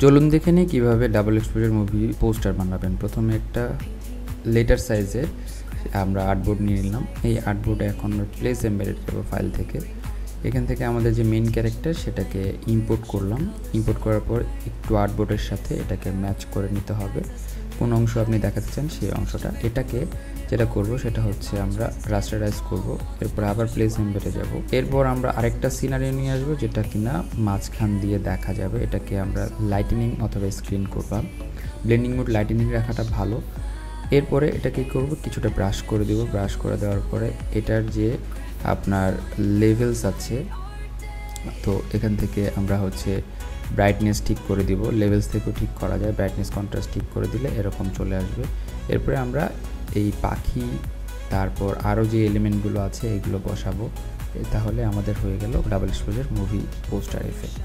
চলুন দেখে নিই কীভাবে ডাবল এক্সপোজার মুভি পোস্টার বানাবেন। প্রথমে একটা লেটার সাইজের আমরা আর্টবোর্ড নিয়ে নিলাম। এই আর্টবোর্ডে এখন প্লেস এমবেডেড করবো ফাইল থেকে। এখান থেকে আমাদের যে মেইন ক্যারেক্টার সেটাকে ইম্পোর্ট করলাম। ইম্পোর্ট করার পর একটু আর্টবোর্ডের সাথে এটাকে ম্যাচ করে নিতে হবে। কোন অংশ আপনি দেখাতে চান সেই অংশটা। এটাকে যেটা করব সেটা হচ্ছে আমরা রাস্টারাইজ করব। এরপর আবার প্লেস এমবেডে যাব। এরপর আমরা আরেকটা সিনারি নিয়ে আসবো যেটা কিনা মাঝখান দিয়ে দেখা যাবে। এটাকে আমরা লাইটেনিং অথবা স্ক্রিন করলাম। ব্লেন্ডিং মোড লাইটেনিং রাখাটা ভালো। এরপরে এটা কী করব, কিছুটা ব্রাশ করে দেব। ব্রাশ করে দেওয়ার পরে এটার যে আপনার লেভেলস আছে, তো এখান থেকে আমরা হচ্ছে ব্রাইটনেস ঠিক করে দিব। লেভেলস থেকেও ঠিক করা যায়। ব্রাইটনেস কন্ট্রাস্ট ঠিক করে দিলে এরকম চলে আসবে। এরপরে আমরা এই পাখি, তারপর আরও যে এলিমেন্টগুলো আছে এগুলো বসাবো। তাহলে আমাদের হয়ে গেল double exposure movie poster effect.